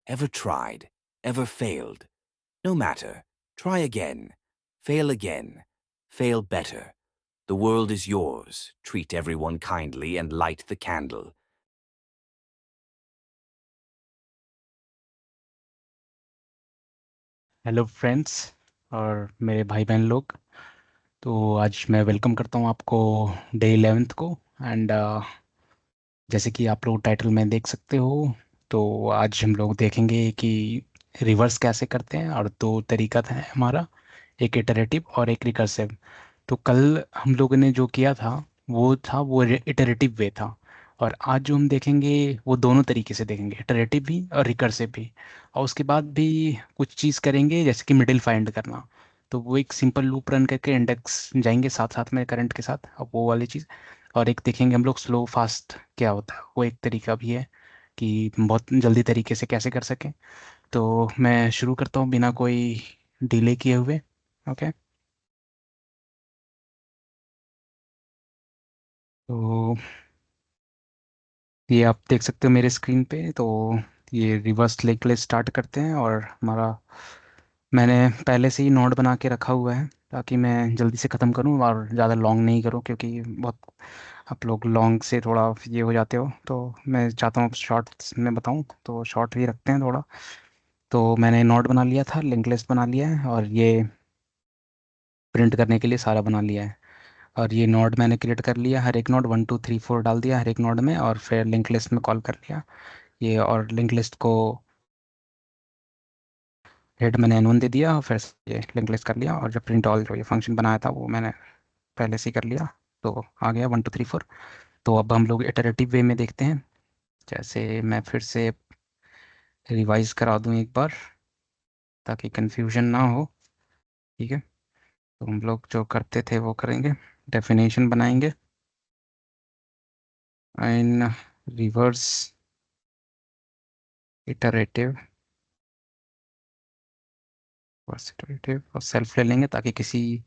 Ever tried? Ever failed? No matter. Try again. Fail again. Fail better. The world is yours. Treat everyone kindly and light the candle. Hello friends और मेरे भाई बहन लोग। तो आज मैं welcome करता हूँ आपको डे 11th को। एंड जैसे कि आप लोग टाइटल में देख सकते हो, तो आज हम लोग देखेंगे कि रिवर्स कैसे करते हैं। और दो तरीका था हमारा, एक इटरेटिव और एक रिकर्सिव। तो कल हम लोगों ने जो किया था वो इटरेटिव वे था। और आज जो हम देखेंगे वो दोनों तरीके से देखेंगे, इटरेटिव भी और रिकर्सिव भी। और उसके बाद भी कुछ चीज़ करेंगे जैसे कि मिडिल फाइंड करना। तो वो एक सिंपल लूप रन करके इंडेक्स जाएंगे साथ साथ में करंट के साथ, अब वो वाली चीज़। और एक देखेंगे हम लोग स्लो फास्ट क्या होता है, वो एक तरीका भी है कि बहुत जल्दी तरीके से कैसे कर सकें। तो मैं शुरू करता हूँ बिना कोई डिले किए हुए। ओके। तो ये आप देख सकते हो मेरे स्क्रीन पे। तो ये रिवर्स लिंक लिस्ट स्टार्ट करते हैं। और हमारा मैंने पहले से ही नोड बना के रखा हुआ है ताकि मैं जल्दी से ख़त्म करूं और ज़्यादा लॉन्ग नहीं करूं, क्योंकि बहुत आप लोग लॉन्ग से थोड़ा ये हो जाते हो। तो मैं चाहता हूँ शॉर्ट्स में बताऊं, तो शॉर्ट ही रखते हैं थोड़ा। तो मैंने नोड बना लिया था, लिंक लिस्ट बना लिया है, और ये प्रिंट करने के लिए सारा बना लिया है। और ये नोड मैंने क्रिएट कर लिया, हर एक नोड 1 2 3 4 डाल दिया हर एक नोड में, और फिर लिंक लिस्ट में कॉल कर लिया ये। और लिंक लिस्ट को हेड मैंने N1 दे दिया, और फिर ये लिंक लिस्ट कर लिया। और जब प्रिंट ऑल जो ये फंक्शन बनाया था वो मैंने पहले से ही कर लिया। तो आ गया 1 2 3 4। तो अब हम लोग इटरेटिव वे में देखते हैं। जैसे मैं फिर से रिवाइज करा दूं एक बार ताकि कंफ्यूजन ना हो। ठीक है। तो हम लोग जो करते थे वो करेंगे, डेफिनेशन बनाएंगे इन रिवर्स इटरेटिव, इटरेटिव और सेल्फ ले लेंगे ताकि किसी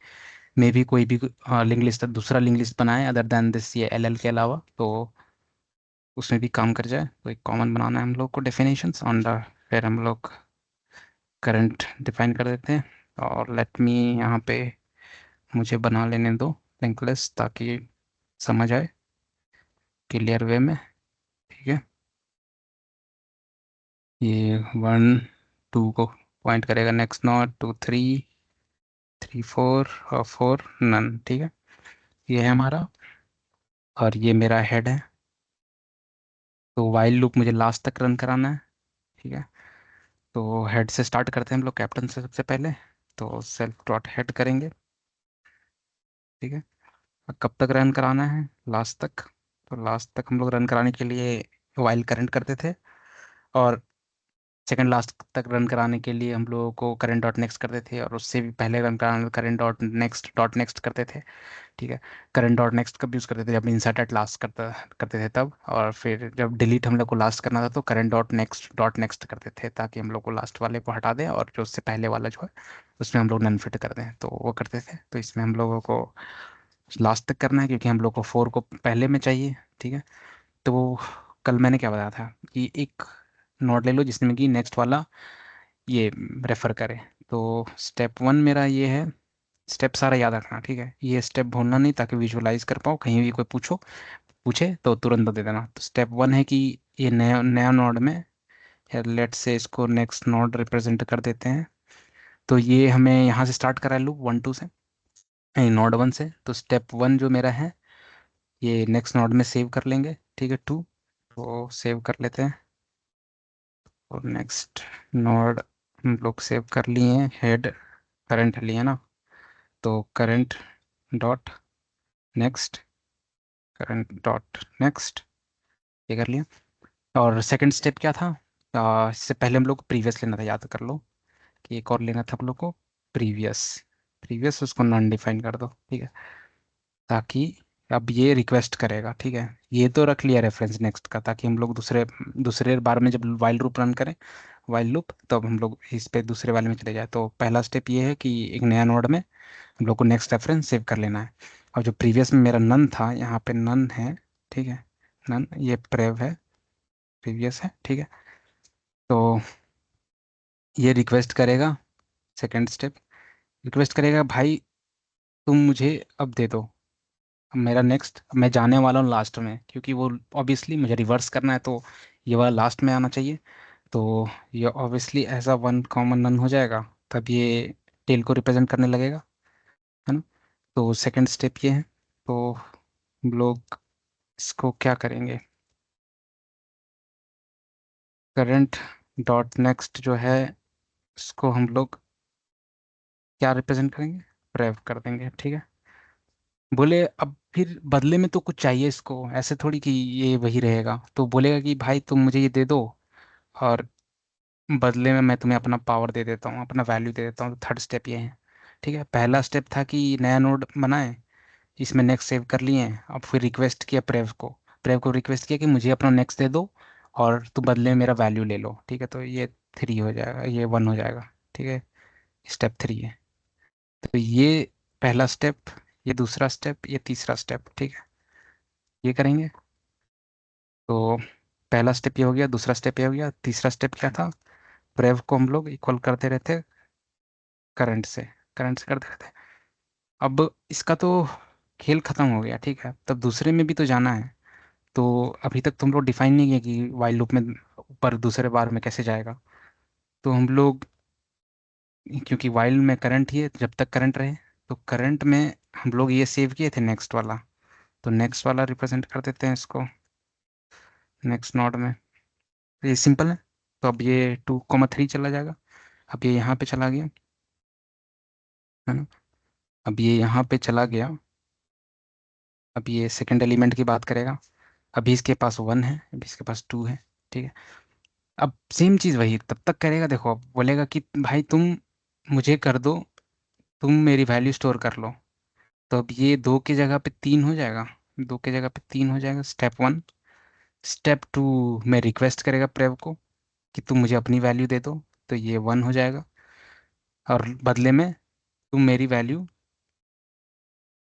में भी कोई भी लिंक लिस्ट दूसरा लिंक लिस्ट बनाए अदर देन दिस, ये एल एल के अलावा, तो उसमें भी काम कर जाए। तो एक कॉमन बनाना है हम लोग को डेफिनेशंस ऑन द। फिर हम लोग करंट डिफाइन कर देते हैं। और लेट मी यहाँ पे मुझे बना लेने दो लिंक लिस्ट ताकि समझ आए क्लियर वे में। ठीक है। ये 1 2 को पॉइंट करेगा, नेक्स्ट नॉट 2 3 3 4 और 4 नन। ठीक है। ये है हमारा, और ये मेरा हेड है। तो वाइल लूप मुझे लास्ट तक रन कराना है। ठीक है। तो हेड से स्टार्ट करते हैं हम लोग, कैप्टन से सबसे पहले। तो सेल्फ डॉट हेड करेंगे। ठीक है। और कब तक रन कराना है? लास्ट तक। तो लास्ट तक हम लोग रन कराने के लिए वाइल करंट करते थे। और सेकंड लास्ट तक रन कराने के लिए हम लोगों को करंट डॉट नेक्स्ट करते थे, और उससे भी पहले रन कराने करंट डॉट नेक्स्ट करते थे। ठीक है। करंट डॉट नेक्स्ट कब यूज़ करते थे? जब इंसर्ट एट लास्ट करते करते थे तब। और फिर जब डिलीट हम लोग को लास्ट करना था तो करंट डॉट नेक्स्ट करते थे ताकि हम लोग को लास्ट वाले को हटा दें, और जो उससे पहले वाला जो है उसमें हम लोग नन फिट कर दें, तो वो करते थे। तो इसमें हम लोगों को लास्ट तक करना है क्योंकि हम लोग को 4 को पहले में चाहिए। ठीक है। तो कल मैंने क्या बताया था कि एक नोट ले लो जिसमें कि नेक्स्ट वाला ये रेफर करे। तो स्टेप 1 मेरा ये है। स्टेप सारा याद रखना, ठीक है? ये स्टेप भूलना नहीं ताकि विजुअलाइज कर पाओ, कहीं भी कोई पूछे तो तुरंत दे देना। तो स्टेप 1 है कि ये नया नया नोड में, या लेट से इसको नेक्स्ट नोड रिप्रेजेंट कर देते हैं। तो ये हमें यहाँ से स्टार्ट करा है लूप 1 2 से, नोड 1 से। तो स्टेप 1 जो मेरा है ये नेक्स्ट नोड में सेव कर लेंगे। ठीक है, 2। तो सेव कर लेते हैं। और नेक्स्ट नोड हम लोग सेव कर लिए हैं, हेड करंट लिए ना। तो current dot next, current dot next, ये कर लिया। और सेकंड स्टेप क्या था? इससे पहले हम लोग को प्रीवियस लेना था, याद कर लो कि एक और लेना था हम लोग को, प्रीवियस। प्रीवियस उसको नॉन डिफाइन कर दो। ठीक है। ताकि अब ये रिक्वेस्ट करेगा। ठीक है। ये तो रख लिया रेफरेंस नेक्स्ट का, ताकि हम लोग दूसरे दूसरे बार में जब वाइल लूप रन करें, वाइल लूप, तब हम लोग इस पे दूसरे वाले में चले जाए। तो पहला स्टेप ये है कि एक नया नोड में हम लोग को नेक्स्ट रेफरेंस सेव कर लेना है। और जो प्रीवियस में मेरा नन था, यहाँ पे नन है। ठीक है। नन, ये प्रेव है, प्रीवियस है। ठीक है। तो ये रिक्वेस्ट करेगा, सेकंड स्टेप, रिक्वेस्ट करेगा भाई तुम मुझे अब दे दो। अब मेरा नेक्स्ट, मैं जाने वाला हूँ लास्ट में, क्योंकि वो ऑब्वियसली मुझे रिवर्स करना है, तो ये वाला लास्ट में आना चाहिए। तो ये ऑब्वियसली ऐसा वन कॉमन नन हो जाएगा, तब ये टेल को रिप्रेजेंट करने लगेगा, है ना। तो सेकंड स्टेप ये है। तो हम लोग इसको क्या करेंगे, करंट डॉट नेक्स्ट जो है, इसको हम लोग क्या रिप्रेजेंट करेंगे, प्रेव कर देंगे, ठीक है। बोले अब फिर बदले में तो कुछ चाहिए इसको, ऐसे थोड़ी कि ये वही रहेगा, तो बोलेगा कि भाई तुम मुझे ये दे दो, और बदले में मैं तुम्हें अपना पावर दे देता हूँ, अपना वैल्यू दे देता हूँ। तो थर्ड स्टेप ये है, ठीक है। पहला स्टेप था कि नया नोड बनाए, इसमें नेक्स्ट सेव कर लिए हैं, अब फिर रिक्वेस्ट किया प्रेव को रिक्वेस्ट किया कि मुझे अपना नेक्स्ट दे दो, और तुम बदले में मेरा वैल्यू ले लो, ठीक है। तो ये थ्री हो जाएगा, ये वन हो जाएगा, ठीक है। स्टेप थ्री है। तो ये पहला स्टेप, ये दूसरा स्टेप, ये तीसरा स्टेप, ठीक है। ये करेंगे। तो पहला स्टेप ये हो गया, दूसरा स्टेप ये हो गया, तीसरा स्टेप क्या था, प्रेव को हम लोग इक्वल करते रहते करंट से, करंट से करते रहते। अब इसका तो खेल खत्म हो गया, ठीक है। तब दूसरे में भी तो जाना है। तो अभी तक तुम लोग डिफाइन नहीं किया कि वाइल लूप में ऊपर दूसरे बार में कैसे जाएगा। तो हम लोग, क्योंकि वाइल में करंट ही है, जब तक करंट रहे, तो करंट में हम लोग ये सेव किए थे नेक्स्ट वाला, तो नेक्स्ट वाला रिप्रेजेंट कर देते हैं इसको नेक्स्ट नोड में। तो ये सिंपल है। तो अब ये 2,3 चला जाएगा, अब ये यहाँ पे चला गया, है ना। अब ये यहाँ पे चला गया, अब ये सेकंड एलिमेंट की बात करेगा। अभी इसके पास वन है, अभी इसके पास टू है, ठीक है। अब सेम चीज़ वही तब तक करेगा, देखो अब बोलेगा कि भाई तुम मुझे कर दो, तुम मेरी वैल्यू स्टोर कर लो। तो अब ये दो की जगह पे तीन हो जाएगा, दो की जगह पे तीन हो जाएगा, स्टेप वन। स्टेप टू में रिक्वेस्ट करेगा प्रेव को कि तुम मुझे अपनी वैल्यू दे दो, तो ये वन हो जाएगा, और बदले में तुम मेरी वैल्यू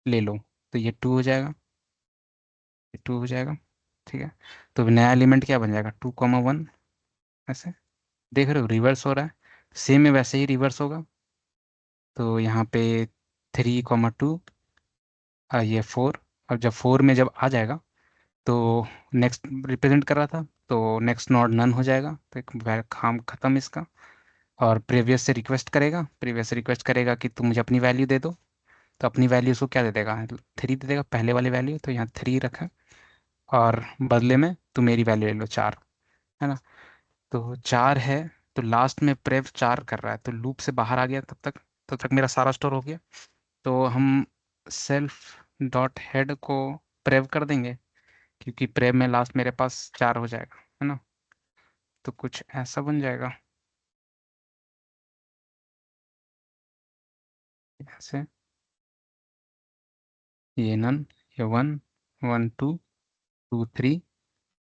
ले लो, तो ये टू हो जाएगा, ये टू हो जाएगा, ठीक है। तो नया एलिमेंट क्या बन जाएगा, 2,1, ऐसे देख रहे हो रिवर्स हो रहा है, सेम में वैसे ही रिवर्स होगा। तो यहाँ पे 3,2, ये फोर, और जब फोर में जब आ जाएगा, तो नेक्स्ट रिप्रेजेंट कर रहा था, तो नेक्स्ट नॉट नन हो जाएगा, तो एक काम खत्म इसका। और प्रीवियस से रिक्वेस्ट करेगा, प्रीवियस से रिक्वेस्ट करेगा कि तुम मुझे अपनी वैल्यू दे दो, तो अपनी वैल्यू उसको क्या दे देगा, थ्री दे देगा, पहले वाली वैल्यू, तो यहाँ थ्री रखा, और बदले में तुम मेरी वैल्यू ले लो, चार, है ना। तो चार है, तो लास्ट में प्रेव चार कर रहा है, तो लूप से बाहर आ गया तब तक मेरा सारा स्टोर हो गया। तो हम सेल्फ डॉट हेड को प्रेव कर देंगे, क्योंकि प्रेव में लास्ट मेरे पास चार हो जाएगा, है ना। तो कुछ ऐसा बन जाएगा ऐसे, ये नन, ये one, one two, two three,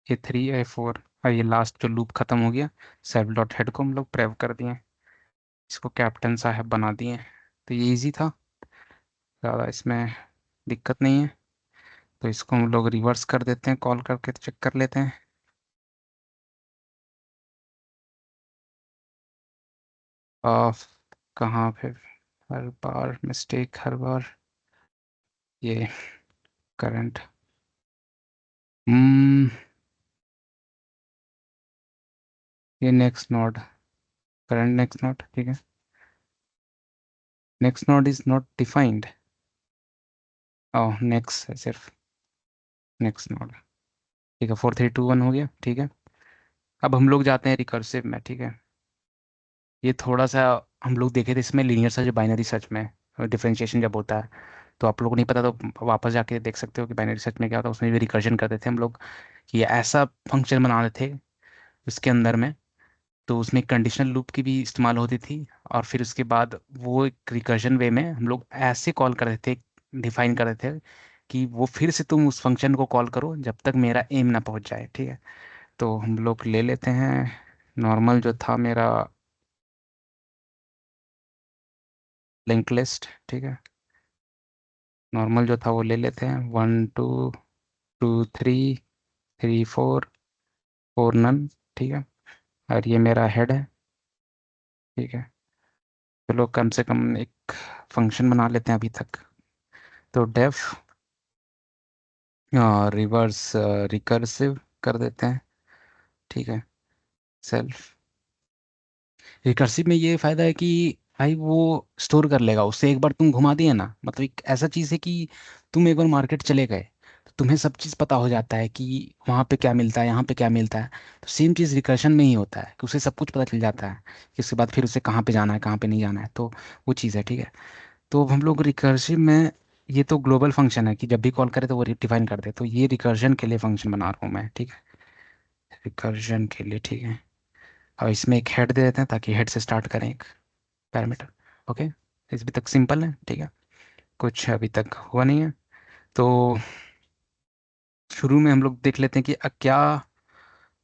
ये थ्री, ये फोर, और ये लास्ट जो लूप खत्म हो गया, सेल्फ डॉट हेड को हम लोग प्रेव कर दिए, इसको कैप्टन साहब बना दिए। तो ये इजी था, ज़्यादा इसमें दिक्कत नहीं है। तो इसको हम लोग रिवर्स कर देते हैं, कॉल करके चेक कर लेते हैं। ऑफ, कहाँ पे, हर बार मिस्टेक, हर बार ये करंट, हम्म ये next node, current next node, ठीक है। Next node is not defined, oh next है सिर्फ, नेक्स्ट नोड, ठीक है। 4, 3, 2, 1 हो गया, ठीक है। अब हम लोग जाते हैं रिकर्सिव में, ठीक है। ये थोड़ा सा हम लोग देखे थे इसमें लीनियर सर्च, बाइनरी सर्च में डिफरेंशिएशन जब होता है, तो आप लोगों को नहीं पता तो वापस जाके देख सकते हो कि बाइनरी सर्च में क्या होता है, उसमें भी रिकर्जन करते थे हम लोग, कि ऐसा फंक्शन बना रहे थे उसके अंदर में, तो उसमें कंडीशनल लूप की भी इस्तेमाल होती थी, और फिर उसके बाद वो एक रिकर्जन वे में हम लोग ऐसे कॉल करते थे, डिफाइन करते थे कि वो फिर से तुम उस फंक्शन को कॉल करो जब तक मेरा एम ना पहुंच जाए, ठीक है। तो हम लोग ले लेते हैं नॉर्मल जो था मेरा लिंक लिस्ट, ठीक है। नॉर्मल जो था वो ले लेते हैं, one two, two three, three four, four none, ठीक है। और ये मेरा हेड है, ठीक है, चलो कम से कम एक फंक्शन बना लेते हैं अभी तक। तो डेफ रिवर्स रिकर्सिव कर देते हैं। ठीक है, सेल्फ रिकर्सिव में ये फायदा है कि भाई वो स्टोर कर लेगा उससे, एक बार तुम घुमा दिए ना, मतलब एक ऐसा चीज़ है कि तुम एक बार मार्केट चले गए तो तुम्हें सब चीज़ पता हो जाता है कि वहाँ पे क्या मिलता है, यहाँ पे क्या मिलता है। तो सेम चीज़ रिकर्शन में ही होता है कि उसे सब कुछ पता चल जाता है कि उसके बाद फिर उसे कहाँ पे जाना है कहाँ पे नहीं जाना है, तो वो चीज़ है। ठीक है, तो हम लोग रिकर्सिव में, ये तो ग्लोबल फंक्शन है कि जब भी कॉल करे तो वो डिफाइन कर दे, तो ये रिकर्जन के लिए फंक्शन बना रहा हूँ मैं। ठीक है, रिकर्जन के लिए। ठीक है, अब इसमें एक हेड दे देते हैं ताकि हेड से स्टार्ट करें एक पैरामीटर। ओके, इस अभी तक सिंपल है। ठीक है, कुछ अभी तक हुआ नहीं है। तो शुरू में हम लोग देख लेते हैं कि क्या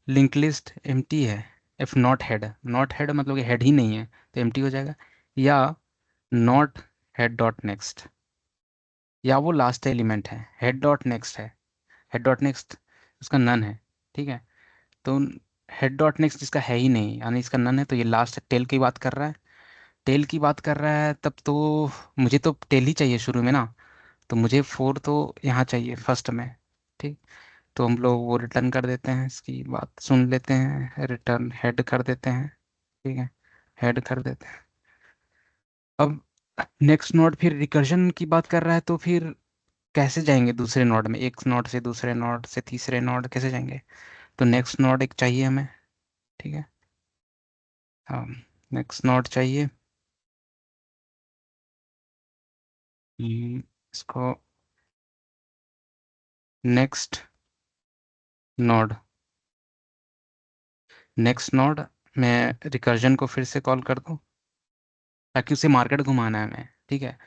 लिंक लिस्ट एम्प्टी है। If not head, not head मतलब कि हेड ही नहीं है तो एम्प्टी हो जाएगा, या नॉट हेड डॉट नेक्स्ट, या वो लास्ट एलिमेंट है हेड डॉट नेक्स्ट है, हेड डॉट नेक्स्ट उसका नन है। ठीक है, तो हेड डॉट नेक्स्ट जिसका है ही नहीं यानी इसका नन है, तो ये लास्ट टेल की बात कर रहा है। टेल की बात कर रहा है तब तो मुझे तो टेल ही चाहिए शुरू में ना, तो मुझे फोर तो यहाँ चाहिए फर्स्ट में। ठीक, तो हम लोग वो रिटर्न कर देते हैं, इसकी बात सुन लेते हैं, रिटर्न हेड कर देते हैं। ठीक है, हेड कर देते हैं। अब नेक्स्ट नोड फिर रिकर्जन की बात कर रहा है, तो फिर कैसे जाएंगे दूसरे नोड में, एक नोड से दूसरे नोड से तीसरे नोड कैसे जाएंगे। तो नेक्स्ट नोड एक चाहिए हमें। ठीक है, हाँ, नेक्स्ट नोड चाहिए। इसको नेक्स्ट नोड, नेक्स्ट नोड मैं रिकर्जन को फिर से कॉल कर दूं ताकि उसे मार्केट घुमाना है हमें। ठीक है,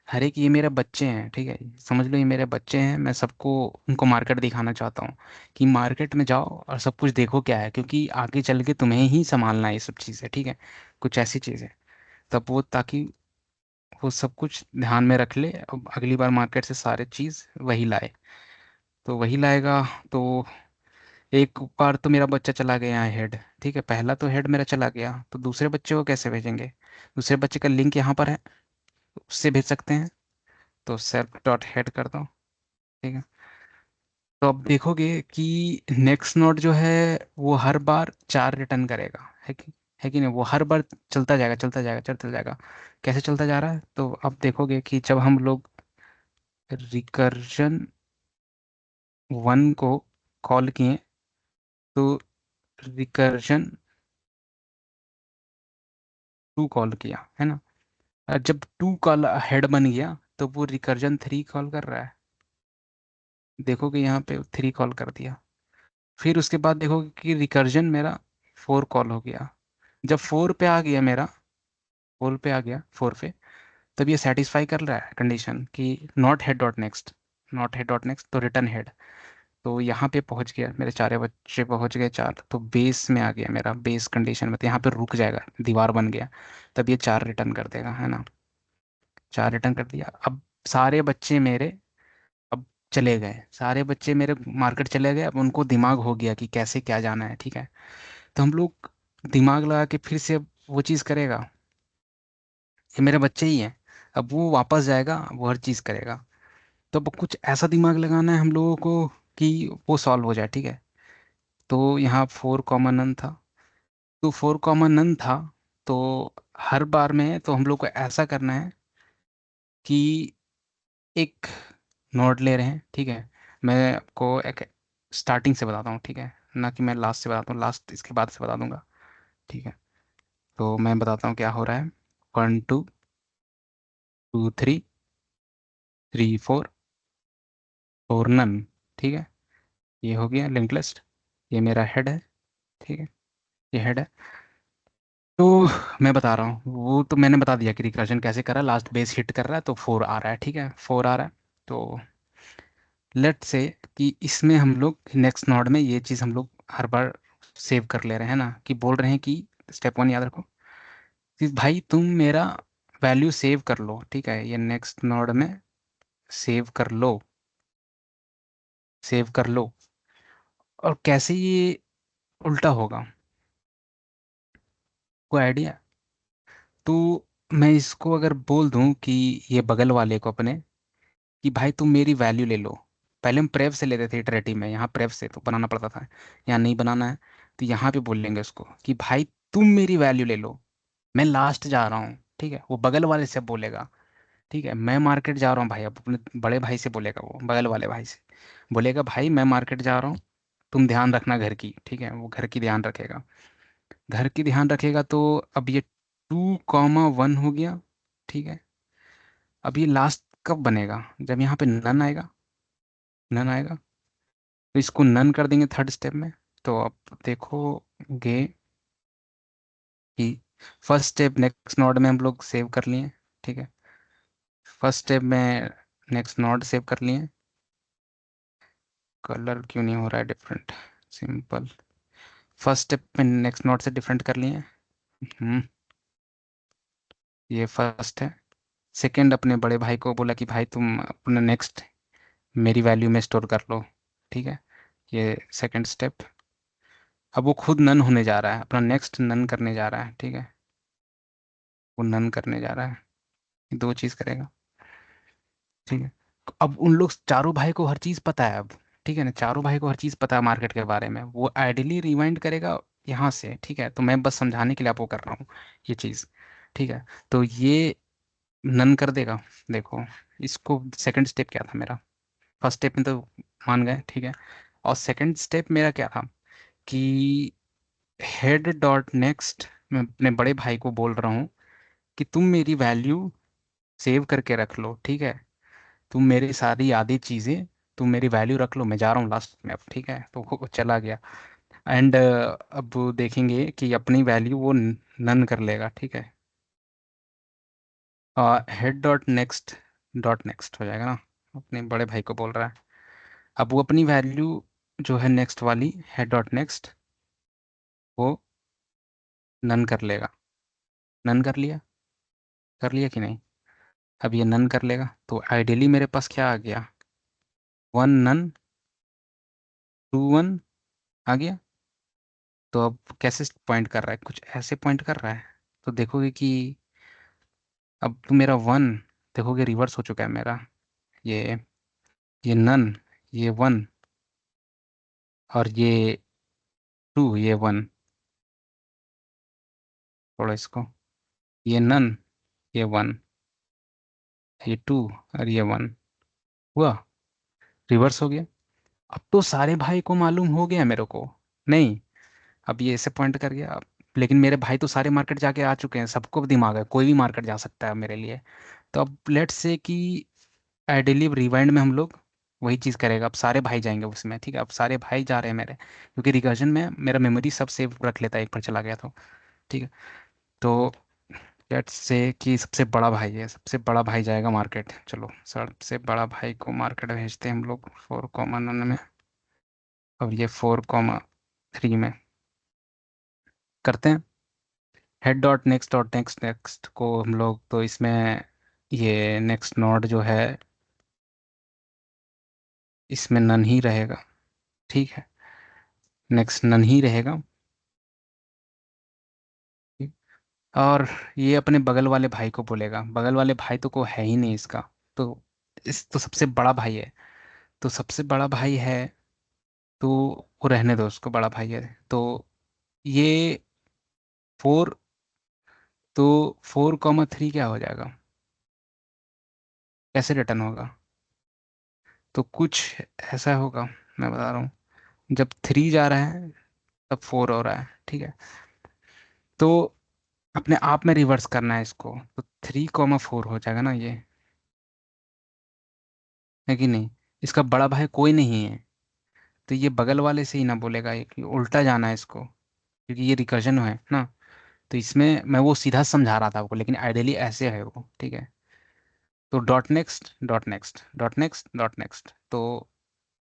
हर एक ये मेरे बच्चे हैं। ठीक है, समझ लो ये मेरे बच्चे हैं, मैं सबको उनको मार्केट दिखाना चाहता हूँ कि मार्केट में जाओ और सब कुछ देखो क्या है, क्योंकि आगे चल के तुम्हें ही संभालना है ये सब चीज़ें। ठीक है, कुछ ऐसी चीज़ें, तब वो ताकि वो सब कुछ ध्यान में रख ले, अब अगली बार मार्केट से सारे चीज़ वही लाए, तो वही लाएगा। तो एक बार तो मेरा बच्चा चला गया है हेड। ठीक है, पहला तो हेड मेरा चला गया, तो दूसरे बच्चे को कैसे भेजेंगे। दूसरे बच्चे का लिंक यहाँ पर है, उससे भेज सकते हैं। तो सेल्फ डॉट हेड कर दो। ठीक है, तो अब देखोगे कि नेक्स्ट नोड जो है वो हर बार चार रिटर्न करेगा, है कि नहीं, वो हर बार चलता जाएगा चलता जाएगा चलता जाएगा। कैसे चलता जा रहा है, तो अब देखोगे कि जब हम लोग रिकर्जन वन को कॉल किए तो रिकर्जन टू कॉल किया है ना, और जब टू कॉल हेड बन गया तो वो रिकर्जन थ्री कॉल कर रहा है। देखोगे यहाँ पे थ्री कॉल कर दिया। फिर उसके बाद देखोगे कि रिकर्जन मेरा फोर कॉल हो गया। जब फोर पे आ गया मेरा, फोर पे आ गया, फोर पे, तब ये सेटिस्फाई कर रहा है कंडीशन कि not head dot next, not head dot next तो रिटर्न हेड। तो यहाँ पे पहुंच गया, मेरे चारे बच्चे पहुंच गए चार, तो बेस में आ गया मेरा, बेस कंडीशन में, तो यहाँ पे रुक जाएगा, दीवार बन गया। तब ये चार रिटर्न कर देगा, है ना, चार रिटर्न कर दिया। अब सारे बच्चे मेरे अब चले गए, सारे बच्चे मेरे मार्केट चले गए, अब उनको दिमाग हो गया कि कैसे क्या जाना है। ठीक है, तो हम लोग दिमाग लगा के फिर से अब वो चीज़ करेगा, ये मेरे बच्चे ही हैं, अब वो वापस जाएगा, वो हर चीज़ करेगा। तो अब कुछ ऐसा दिमाग लगाना है हम लोगों को कि वो सॉल्व हो जाए। ठीक है, तो यहाँ फोर कॉमन नन था, तो फोर कॉमन नन था, तो हर बार में तो हम लोग को ऐसा करना है कि एक नोड ले रहे हैं। ठीक है, मैं आपको एक स्टार्टिंग से बताता हूँ, ठीक है, ना कि मैं लास्ट से बताता हूँ, लास्ट इसके बाद से बता दूंगा। ठीक है, तो मैं बताता हूँ क्या हो रहा है। One two, two three, three four, four none. ठीक है, ये हो गया लिंक लिस्ट, ये मेरा हेड है। ठीक है, ये हेड है। तो मैं बता रहा हूँ, वो तो मैंने बता दिया कि रिकर्जन कैसे कर रहा है, लास्ट बेस हिट कर रहा है तो फोर आ रहा है। ठीक है, फोर आ रहा है। तो लेट से कि इसमें हम लोग नेक्स्ट नोड में ये चीज़ हम लोग हर बार सेव कर ले रहे हैं ना, कि बोल रहे हैं कि स्टेप वन याद रखो कि भाई तुम मेरा वैल्यू सेव कर लो। ठीक है, ये नेक्स्ट नोड में सेव कर लो, सेव कर लो। और कैसे ये उल्टा होगा, कोई आइडिया। तो मैं इसको अगर बोल दूं कि ये बगल वाले को अपने, कि भाई तुम मेरी वैल्यू ले लो। पहले हम प्रेव से लेते थे इटरेटिव में, यहाँ प्रेव से तो बनाना पड़ता था, यहाँ नहीं बनाना है। तो यहाँ पे बोलेंगे उसको कि भाई तुम मेरी वैल्यू ले लो, मैं लास्ट जा रहा हूँ, ठीक है। वो बगल वाले से बोलेगा, ठीक है, मैं मार्केट जा रहा हूँ भाई। अब अपने बड़े भाई से बोलेगा, वो बगल वाले भाई से बोलेगा भाई मैं मार्केट जा रहा हूँ, तुम ध्यान रखना घर की, ठीक है। वो घर की ध्यान रखेगा, घर की ध्यान रखेगा। तो अब ये 2,1 हो गया, ठीक है। अब ये लास्ट कब बनेगा, जब यहाँ पे नन आएगा, नन आएगा। तो इसको नन कर देंगे थर्ड स्टेप में। तो अब देखोगे कि फर्स्ट स्टेप नेक्स्ट नोड में हम लोग सेव कर लिए, ठीक है। फर्स्ट स्टेप में नेक्स्ट नोड सेव कर लिए। कलर क्यों नहीं हो रहा है डिफरेंट, सिंपल। फर्स्ट स्टेप में नेक्स्ट नोड से डिफरेंट कर लिए। हम्म, ये फर्स्ट है। सेकंड अपने बड़े भाई को बोला कि भाई तुम अपना नेक्स्ट मेरी वैल्यू में स्टोर कर लो, ठीक है। ये सेकंड स्टेप। अब वो खुद नन होने जा रहा है, अपना नेक्स्ट नन करने जा रहा है, ठीक है। वो नन करने जा रहा है, दो चीज करेगा, ठीक है। अब उन लोग चारों भाई को हर चीज पता है अब, ठीक है ना। चारों भाई को हर चीज पता है मार्केट के बारे में। वो आइडियली रिवाइंड करेगा यहाँ से, ठीक है। तो मैं बस समझाने के लिए आपको कर रहा हूँ ये चीज, ठीक है। तो ये नन कर देगा। देखो, इसको सेकंड स्टेप क्या था मेरा, फर्स्ट स्टेप में तो मान गए, ठीक है। और सेकंड स्टेप मेरा क्या था कि हेड डॉट नेक्स्ट, मैं अपने बड़े भाई को बोल रहा हूँ कि तुम मेरी वैल्यू सेव करके रख लो, ठीक है। तुम मेरी सारी आधी चीजें, तुम मेरी वैल्यू रख लो, मैं जा रहा हूँ लास्ट में अब, ठीक है। तो वो चला गया। एंड अब देखेंगे कि अपनी वैल्यू वो नन कर लेगा, ठीक है। हेड डॉट नेक्स्ट हो जाएगा ना, अपने बड़े भाई को बोल रहा है। अब वो अपनी वैल्यू जो है नेक्स्ट वाली, हेड डॉट नेक्स्ट, वो नन कर लेगा। नन कर लिया कि नहीं। अब ये नन कर लेगा, तो आइडियली मेरे पास क्या आ गया, 1 नन 2 1 आ गया। तो अब कैसे पॉइंट कर रहा है, कुछ ऐसे पॉइंट कर रहा है। तो देखोगे कि अब तो मेरा 1, देखोगे रिवर्स हो चुका है मेरा। ये ये नन, ये 1, और ये 2, ये 1। थोड़ा इसको, ये नन, ये 1, ये 2, और ये 1 हुआ, रिवर्स हो गया। अब तो सारे भाई को मालूम हो गया मेरे को, नहीं। अब ये ऐसे पॉइंट कर गया अब, लेकिन मेरे भाई तो सारे मार्केट जाके आ चुके हैं, सबको दिमाग है, कोई भी मार्केट जा सकता है मेरे लिए। तो अब लेट्स से कि आइडियली रिवाइंड में हम लोग वही चीज़ करेगा। अब सारे भाई जाएंगे उसमें, ठीक है। अब सारे भाई जा रहे हैं मेरे, क्योंकि रिकर्जन में मेरा मेमोरी सब सेव रख लेता है, एक बार चला गया तो, ठीक है। तो लेट्स से कि सबसे बड़ा भाई है, सबसे बड़ा भाई जाएगा मार्केट। चलो सबसे बड़ा भाई को मार्केट भेजते हैं हम लोग 4,1 में। और ये 4,3 में करते हैं। हेड डॉट नेक्स्ट नेक्स्ट को हम लोग तो इसमें, ये नेक्स्ट नोड जो है इसमें नन ही रहेगा, ठीक है। नेक्स्ट नन ही रहेगा, ठीक। और ये अपने बगल वाले भाई को बोलेगा, बगल वाले भाई तो को है ही नहीं इसका। तो इस तो सबसे बड़ा भाई है, तो सबसे बड़ा भाई है, तो वो रहने दो, उसको बड़ा भाई है। तो ये 4, तो 4,3 क्या हो जाएगा, कैसे रिटर्न होगा। तो कुछ ऐसा होगा, मैं बता रहा हूँ। जब 3 जा रहा है तब 4 हो रहा है, ठीक है। तो अपने आप में रिवर्स करना है इसको, तो 3,4 हो जाएगा ना ये, है कि नहीं। इसका बड़ा भाई कोई नहीं है, तो ये बगल वाले से ही ना बोलेगा, ये कि उल्टा जाना है इसको, क्योंकि ये रिकर्जन है ना। तो इसमें मैं वो सीधा समझा रहा था आपको, लेकिन आइडियली ऐसे है वो, ठीक है। तो dot next dot next dot next dot next, तो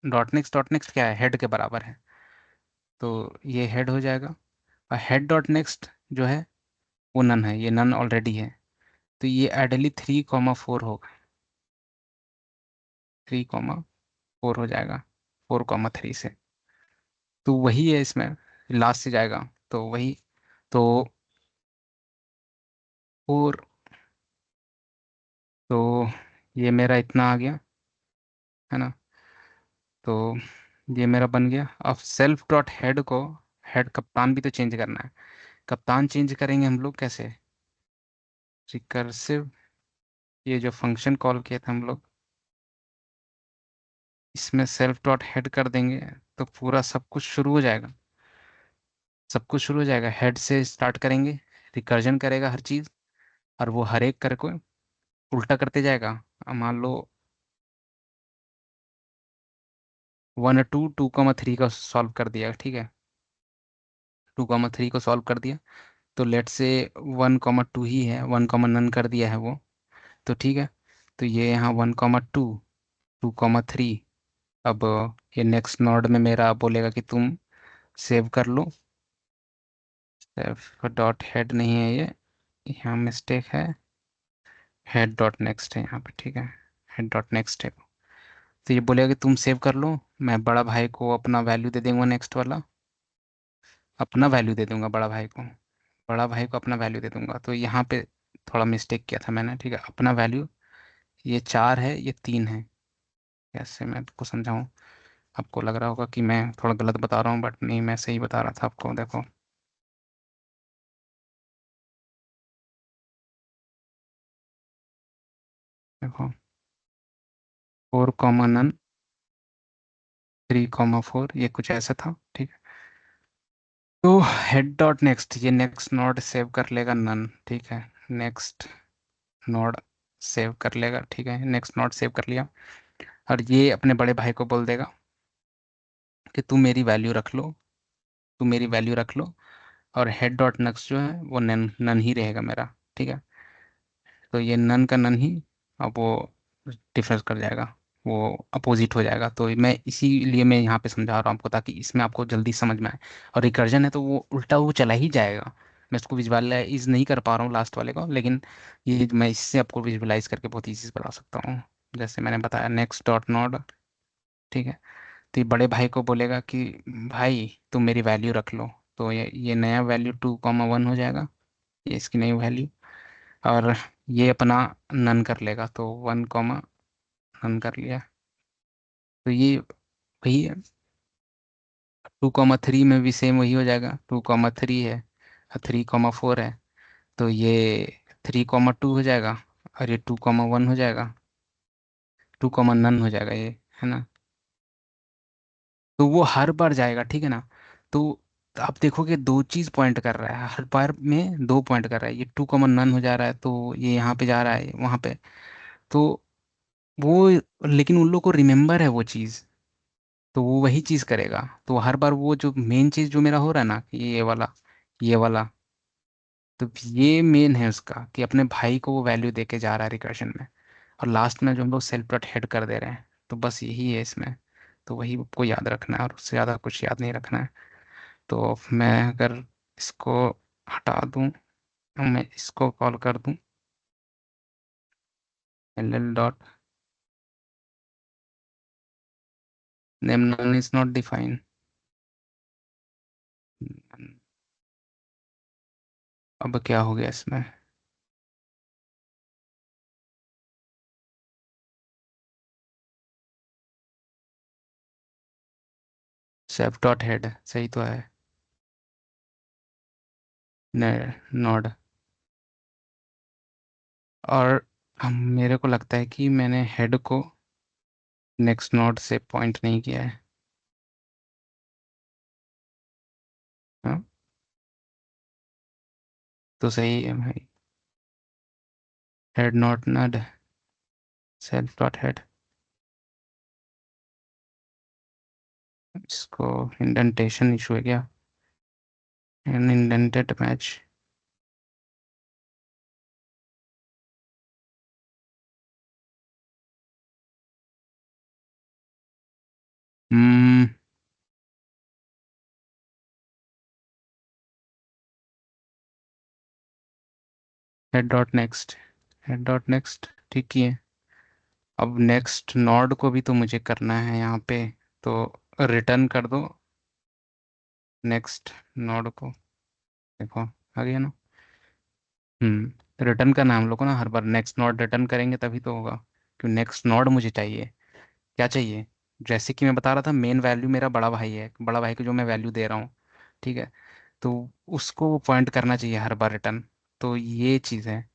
डॉट नेक्स्ट क्या है, हेड के बराबर है। तो ये हेड हो जाएगा। और हेड डॉट नेक्स्ट जो है वो नन है, ये नन ऑलरेडी है। तो ये आइडियली 3,4 होगा, 3,4 हो जाएगा 4,3 से। तो वही है इसमें, लास्ट से जाएगा तो वही। तो और तो ये मेरा इतना आ गया, है ना। तो ये मेरा बन गया। अब सेल्फ डॉट हेड को, हेड कप्तान भी तो चेंज करना है। कप्तान चेंज करेंगे हम लोग कैसे? रिकर्सिव, ये जो फंक्शन कॉल किया था हम लोग, इसमें सेल्फ डॉट हेड कर देंगे तो पूरा सब कुछ शुरू हो जाएगा। सब कुछ शुरू हो जाएगा, हेड से स्टार्ट करेंगे, रिकर्जन करेगा हर चीज, और वो हर एक करके उल्टा करते जाएगा। अब मान लो 1 2 2 3 का सॉल्व कर दिया, ठीक है। 2 3 को सॉल्व कर दिया, तो लेट से 1 2 ही है, 1 नन कर दिया है वो, तो ठीक है। तो ये यहाँ 1 2 2 3। अब ये नेक्स्ट नोड में मेरा बोलेगा कि तुम सेव कर लो। सेव डॉट हेड नहीं है ये, यहाँ मिस्टेक है, हेड डॉट नेक्स्ट है यहाँ पे, ठीक है। हेड डॉट नेक्स्ट है। तो ये बोलेगा कि तुम सेव कर लो, मैं बड़ा भाई को अपना वैल्यू दे दूंगा नेक्स्ट वाला, अपना वैल्यू दे दूंगा बड़ा भाई को, बड़ा भाई को अपना वैल्यू दे दूंगा। तो यहाँ पे थोड़ा मिस्टेक किया था मैंने, ठीक है। अपना वैल्यू ये 4 है, ये 3 है। कैसे मैं आपको समझाऊं? आपको लग रहा होगा कि मैं थोड़ा गलत बता रहा हूँ, बट नहीं, मैं सही बता रहा था आपको। देखो, देखो 4 नन, 3 4, ये कुछ ऐसा था, ठीक है। तो हेड डॉट नेक्स्ट, ये नेक्स्ट नोड सेव कर लेगा नन, ठीक है। नेक्स्ट नोड सेव कर लेगा, ठीक है। नेक्स्ट नोड सेव कर लिया, और ये अपने बड़े भाई को बोल देगा कि तू मेरी वैल्यू रख लो, तू मेरी वैल्यू रख लो। और हेड डॉट नेक्स्ट जो है वो नन नन ही रहेगा मेरा, ठीक है। तो ये नन का नन ही, अब वो डिफरेंस कर जाएगा, वो अपोजिट हो जाएगा। तो मैं इसीलिए मैं यहाँ पे समझा रहा हूँ आपको, ताकि इसमें आपको जल्दी समझ में आए। और रिकर्जन है तो वो उल्टा वो चला ही जाएगा। मैं इसको विजुअलाइज नहीं कर पा रहा हूँ लास्ट वाले को, लेकिन ये मैं इससे आपको विजुअलाइज करके बहुत इजी से बता सकता हूँ। जैसे मैंने बताया, नेक्स्ट डॉट नोड, ठीक है। तो ये बड़े भाई को बोलेगा कि भाई तुम मेरी वैल्यू रख लो। तो ये नया वैल्यू 2 1 हो जाएगा, ये इसकी नई वैल्यू। और ये अपना नन कर लेगा, तो 1 नन कर लिया। तो ये वही है। 2 3 में भी सेम वही हो जाएगा, 2 3 है और 3 4 है। तो ये 3 2 हो जाएगा, और ये 2 1 हो जाएगा, 2 नन हो जाएगा ये, है ना। तो वो हर बार जाएगा, ठीक है ना। तो आप देखोगे दो चीज पॉइंट कर रहा है, हर बार में दो पॉइंट कर रहा है। ये 2 नन हो जा रहा है, तो ये यहाँ पे जा रहा है वहां पे। तो वो, लेकिन उन लोग को रिमेम्बर है वो चीज, तो वो वही चीज करेगा। तो हर बार वो जो मेन चीज जो मेरा हो रहा है ना, कि ये वाला, ये वाला, तो ये मेन है उसका, कि अपने भाई को वो वैल्यू देके जा रहा है रिकर्शन में। और लास्ट में जो हम लोग सेल्फ डॉट हेड कर दे रहे हैं, तो बस यही है इसमें। तो वही आपको याद रखना है, और उससे ज़्यादा कुछ याद नहीं रखना है। तो मैं अगर इसको हटा दूं, मैं इसको कॉल कर दूं, L dot name none is not define. अब क्या हो गया इसमें? सेल्फ डॉट हेड सही तो है, नॉड। और हम, मेरे को लगता है कि मैंने हेड को नेक्स्ट नोड से पॉइंट नहीं किया है। हाँ, तो सही है भाई। हेड नॉट नड, सेल्फ डॉट हेड, इसको इंडेंटेशन इशू है क्या? An indented match. Hmm, head dot next, head dot next ठीक ही है। अब नेक्स्ट नॉड को भी तो मुझे करना है यहाँ पे, तो रिटर्न कर दो नेक्स्ट नॉड को। देखो, आ गया ना। रिटर्न करना है हम लोग को ना हर बार, नेक्स्ट नोड रिटर्न करेंगे तभी तो होगा। क्यों नेक्स्ट नोड मुझे चाहिए, क्या चाहिए? जैसे कि मैं बता रहा था, मेन वैल्यू मेरा बड़ा भाई है, बड़ा भाई को जो मैं वैल्यू दे रहा हूँ, ठीक है, तो उसको पॉइंट करना चाहिए हर बार रिटर्न। तो ये चीज़ है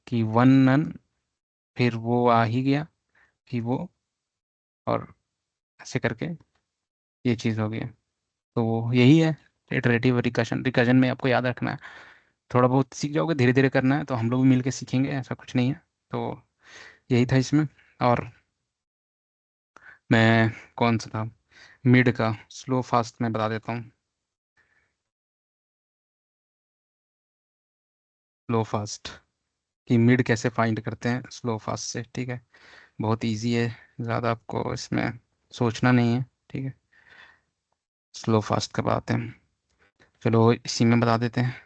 कि वन नन, फिर वो आ ही गया कि वो, और ऐसे करके ये चीज़ हो गई। तो वो यही है इटरेटिव रिकर्जन। रिकर्जन में आपको याद रखना है, थोड़ा बहुत सीख जाओगे, धीरे धीरे करना है, तो हम लोग भी मिलके सीखेंगे, ऐसा कुछ नहीं है। तो यही था इसमें। और मैं कौन सा था, मिड का स्लो फास्ट में बता देता हूँ। स्लो फास्ट कि मिड कैसे फाइंड करते हैं स्लो फास्ट से, ठीक है। बहुत इजी है, ज़्यादा आपको इसमें सोचना नहीं है, ठीक है। स्लो फास्ट का बताते हैं, चलो इसी में बता देते हैं।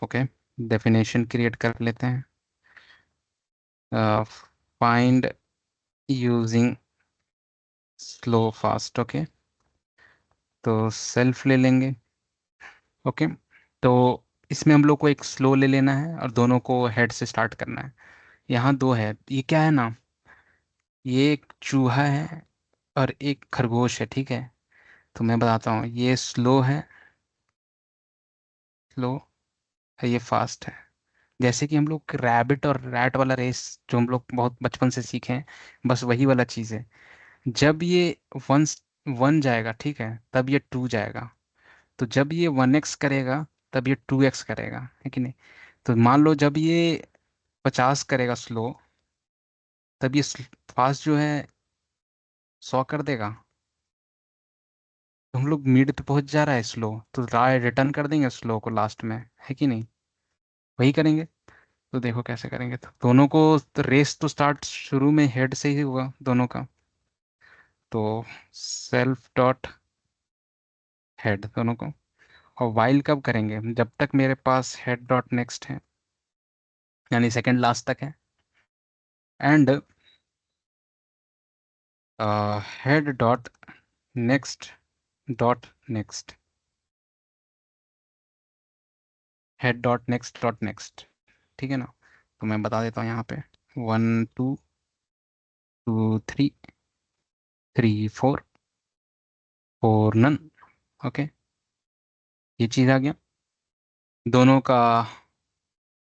ओके, डेफिनेशन क्रिएट कर लेते हैं। Find using slow fast, okay. तो सेल्फ ले लेंगे, ओके। तो इसमें हम लोग को एक स्लो ले लेना है और दोनों को हेड से स्टार्ट करना है। यहाँ दो है, ये क्या है ना, ये एक चूहा है और एक खरगोश है, ठीक है। तो मैं बताता हूँ, ये स्लो है, स्लो है, ये फास्ट है। जैसे कि हम लोग रैबिट और रैट वाला रेस जो हम लोग बहुत बचपन से सीखे हैं, बस वही वाला चीज़ है। जब ये वन वन जाएगा, ठीक है, तब ये टू जाएगा। तो जब ये 1x करेगा, तब ये 2x करेगा, है कि नहीं। तो मान लो जब ये 50 करेगा स्लो, तब ये फास्ट जो है 100 कर देगा। तो हम लोग मिड पे पहुंच जा रहा है स्लो, तो राय रिटर्न कर देंगे स्लो को लास्ट में, है कि नहीं। वही करेंगे। तो देखो कैसे करेंगे, तो दोनों को, तो रेस तो स्टार्ट शुरू में हेड से ही हुआ दोनों का। तो सेल्फ डॉट हेड दोनों को, और वाइल कब करेंगे, जब तक मेरे पास हेड डॉट नेक्स्ट है, यानी सेकंड लास्ट तक है। And head dot next dot next, head dot next, ठीक है ना। तो मैं बता देता हूँ यहाँ पे, 1 2 2 3 3 4 4 नन, ओके। ये चीज़ आ गया। दोनों का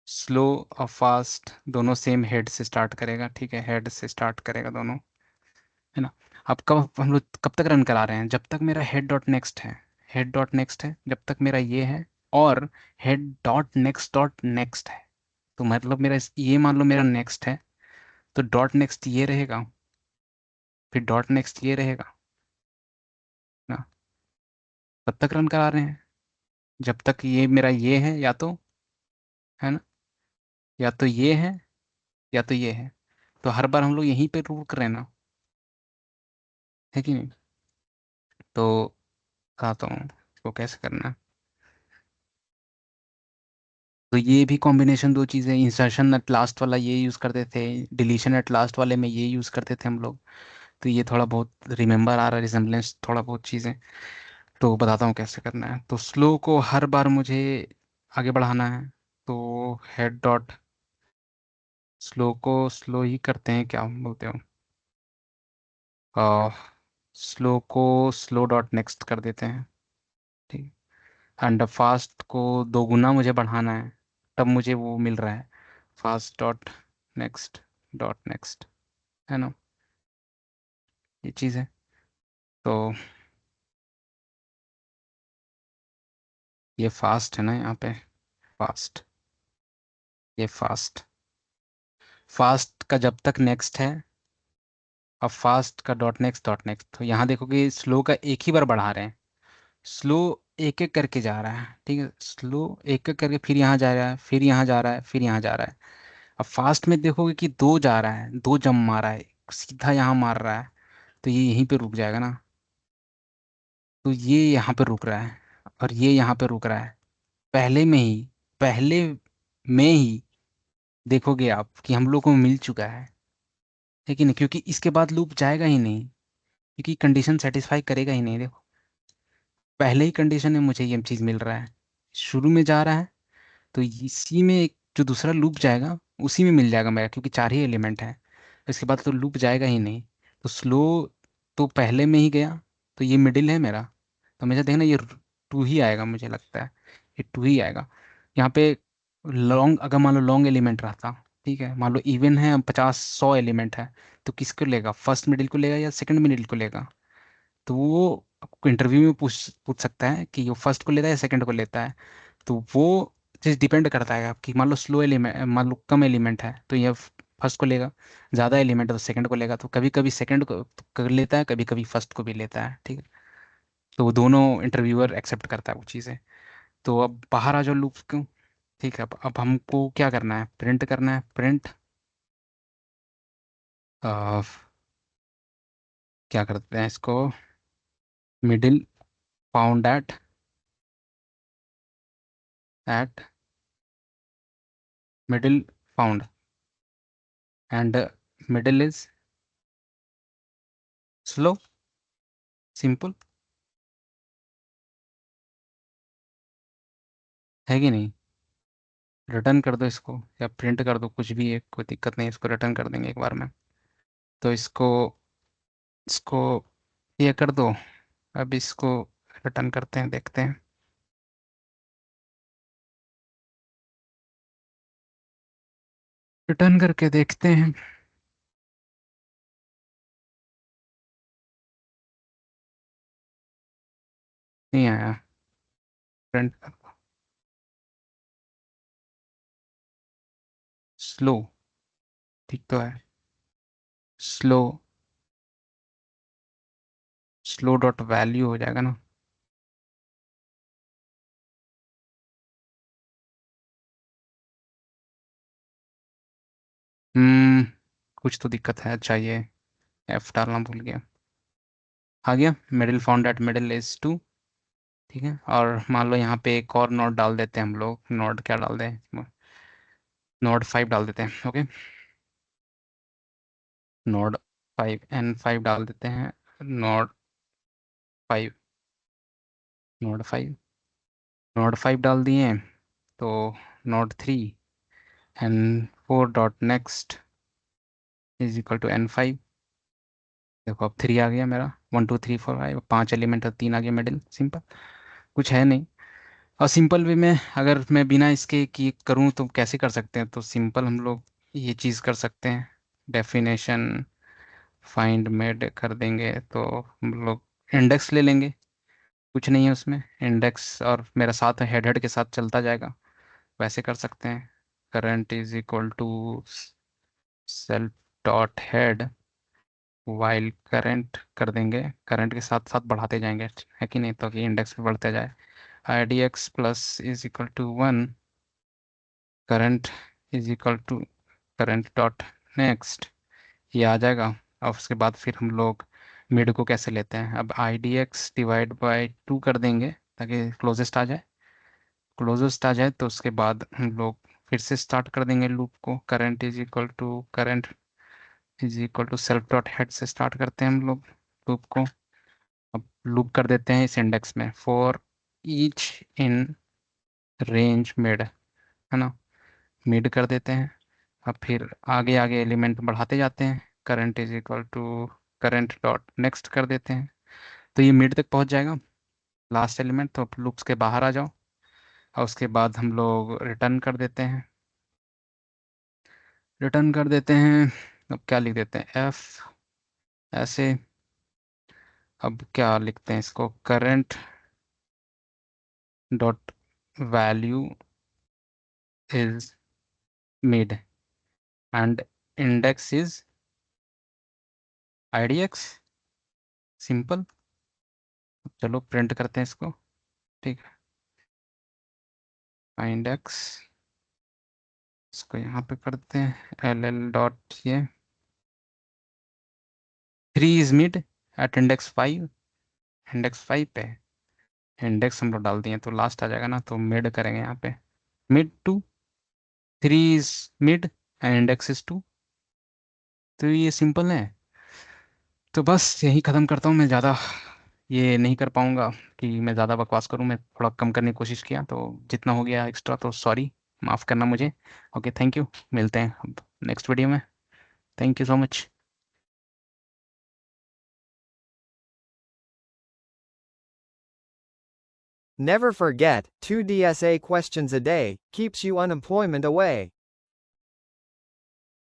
स्लो और फास्ट दोनों सेम हेड से स्टार्ट करेगा, ठीक है, हेड से स्टार्ट करेगा दोनों, है ना। अब कब हम लोग कब तक रन करा रहे हैं, जब तक मेरा हेड डॉट नेक्स्ट है, हेड डॉट नेक्स्ट है जब तक मेरा ये है, और हेड डॉट नेक्स्ट है। तो मतलब मेरा ये मान लो मेरा नेक्स्ट है, तो डॉट नेक्स्ट ये रहेगा, फिर डॉट नेक्स्ट ये रहेगा ना। तब तक रन करा रहे हैं जब तक ये मेरा ये है, या तो, है ना, या तो ये है, या तो ये है। तो हर बार हम लोग यहीं पे रुक रहे हैं ना, है कि नहीं। तो बताता हूँ इसको कैसे करना है। तो ये भी कॉम्बिनेशन दो चीज़ें, इंसर्शन एट लास्ट वाला ये यूज़ करते थे, डिलीशन एट लास्ट वाले में ये यूज़ करते थे हम लोग। तो ये थोड़ा बहुत रिमेम्बर आ रहा है, रिजेम्बलेंस थोड़ा बहुत चीज़ें। तो बताता हूँ कैसे करना है। तो स्लो को हर बार मुझे आगे बढ़ाना है, तो हेड डॉट स्लो को स्लो ही करते हैं, क्या बोलते हो, स्लो को स्लो डॉट नेक्स्ट कर देते हैं, ठीक। एंड फास्ट को दो गुना मुझे बढ़ाना है, तब मुझे वो मिल रहा है, फास्ट डॉट नेक्स्ट, है ना। ये चीज़ है। तो ये फास्ट है ना यहाँ पे, फास्ट, ये फास्ट, फास्ट का जब तक नेक्स्ट है, अब फास्ट का डॉट नेक्स्ट, तो यहाँ देखोगे स्लो का एक ही बार बढ़ा रहे हैं। स्लो एक एक करके जा रहा है, ठीक है, स्लो एक एक करके, फिर यहाँ जा रहा है, फिर यहाँ जा रहा है, फिर यहाँ जा रहा है। अब फास्ट में देखोगे कि दो जा रहा है, दो जम मारा है, सीधा यहाँ मार रहा है, तो ये यहीं पे रुक जाएगा ना। तो ये यहाँ पे रुक रहा है, और ये यहाँ पे रुक रहा है, पहले में ही, पहले में ही देखोगे आप कि हम लोग को मिल चुका है कि नहीं, क्योंकि इसके बाद लूप जाएगा ही नहीं, क्योंकि कंडीशन सेटिस्फाई करेगा ही नहीं। देखो, पहले ही कंडीशन में मुझे ये चीज़ मिल रहा है, शुरू में जा रहा है, तो इसी में एक जो दूसरा लूप जाएगा उसी में मिल जाएगा मेरा, क्योंकि चार ही एलिमेंट है। इसके बाद तो लूप जाएगा ही नहीं। तो स्लो तो पहले में ही गया, तो ये मिडिल है मेरा। तो मुझे देखना ये टू ही आएगा, मुझे लगता है ये टू ही आएगा। यहाँ पे लॉन्ग, अगर मान लो लॉन्ग एलिमेंट रहता, ठीक है, मान लो इवन है 50 100 एलिमेंट है, तो किसको लेगा, फर्स्ट मिडिल को लेगा या सेकंड मिडिल को लेगा? तो वो आपको इंटरव्यू में पूछ पूछ सकता है कि वो फर्स्ट को लेता है या सेकंड को लेता है। तो वो चीज़ डिपेंड करता है आपकी, मान लो स्लो एलिमेंट, मान लो कम एलिमेंट है तो ये फर्स्ट को लेगा, ज़्यादा एलिमेंट है तो सेकंड को लेगा। तो कभी कभी सेकंड को कर लेता है, कभी कभी फर्स्ट को भी लेता है, ठीक है। तो वो दोनों इंटरव्यूअर एक्सेप्ट करता है वो चीज़ें। तो अब बाहर आ जाओ लूप क्यों। ठीक है, अब हमको क्या करना है, प्रिंट करना है। प्रिंट क्या करते हैं इसको, middle found at middle found and middle is slow, simple है कि नहीं। रिटर्न कर दो इसको या प्रिंट कर दो, कुछ भी है, कोई दिक्कत नहीं, इसको रिटर्न कर देंगे एक बार में। तो इसको इसको ये कर दो। अब इसको रिटर्न करते हैं, देखते हैं। रिटर्न करके देखते हैं। नहीं आया। प्रिंट स्लो, ठीक तो है। स्लो, स्लो डॉट वैल्यू हो जाएगा ना। हम्म कुछ तो दिक्कत है, अच्छा ये एफ डालना भूल गया। आ गया, middle found at middle is two. ठीक है, और मान लो यहाँ पे एक और नोड डाल देते हैं हम लोग। नोड क्या डाल दें, नोड 5 डाल देते हैं, ओके। नोड 5 N 5 डाल देते हैं। नोड 5, नोड 5 डाल दिए। तो node 3 N 4 dot next is equal to N 5। देखो अब 3 आ गया मेरा, 1 2 3 4 5, 5 एलिमेंट है, 3 आ गया मिडिल, सिंपल, कुछ है नहीं। और सिंपल वे में अगर मैं बिना इसके कि करूँ तो कैसे कर सकते हैं, तो सिंपल हम लोग ये चीज़ कर सकते हैं। डेफिनेशन फाइंड मेड कर देंगे तो हम लोग इंडेक्स ले लेंगे, कुछ नहीं है उसमें इंडेक्स, और मेरा साथ हेड हेड के साथ चलता जाएगा, वैसे कर सकते हैं। Current is equal to self dot head, while current कर देंगे, करंट के साथ साथ बढ़ाते जाएंगे, है कि नहीं, तो कि इंडेक्स भी बढ़ते जाए। I D X plus is equal to 1, current is equal to current dot next, ये आ जाएगा। और उसके बाद फिर हम लोग मिड को कैसे लेते हैं, अब आई डी एक्स डिवाइड बाई 2 कर देंगे ताकि क्लोजेस्ट आ जाए। क्लोजेस्ट आ जाए तो उसके बाद हम लोग फिर से स्टार्ट कर देंगे लूप को। Current is equal to self dot head से स्टार्ट करते हैं हम लोग लूप को। अब लूप कर देते हैं इस इंडेक्स में, for each in range mid, है ना, मिड कर देते हैं। अब फिर आगे आगे एलिमेंट बढ़ाते जाते हैं, current is equal to current dot next कर देते हैं। तो ये मिड तक पहुंच जाएगा लास्ट एलिमेंट। तो अब लूप्स के बाहर आ जाओ, और उसके बाद हम लोग रिटर्न कर देते हैं। रिटर्न कर देते हैं, अब क्या लिख देते हैं, एफ ऐसे। अब क्या लिखते हैं इसको, current dot value is mid and index is IDX, simple. चलो प्रिंट करते हैं इसको, ठीक है। इंडेक्स, इसको यहाँ पे करते हैं LL डॉट ये, 3 is mid at index 5, index 5 पे इंडेक्स हम लोग डाल दिए तो लास्ट आ जाएगा ना, तो मिड करेंगे यहाँ पे, mid 2, 3 is mid and index is 2। तो ये सिंपल है। तो बस यही ख़त्म करता हूँ मैं, ज़्यादा ये नहीं कर पाऊंगा कि मैं ज़्यादा बकवास करूं, मैं थोड़ा कम करने की कोशिश किया, तो जितना हो गया एक्स्ट्रा तो सॉरी, माफ़ करना मुझे। ओके, थैंक यू, मिलते हैं अब नेक्स्ट वीडियो में। Thank you so much. Never forget, 2 DSA questions a day keeps you unemployment away.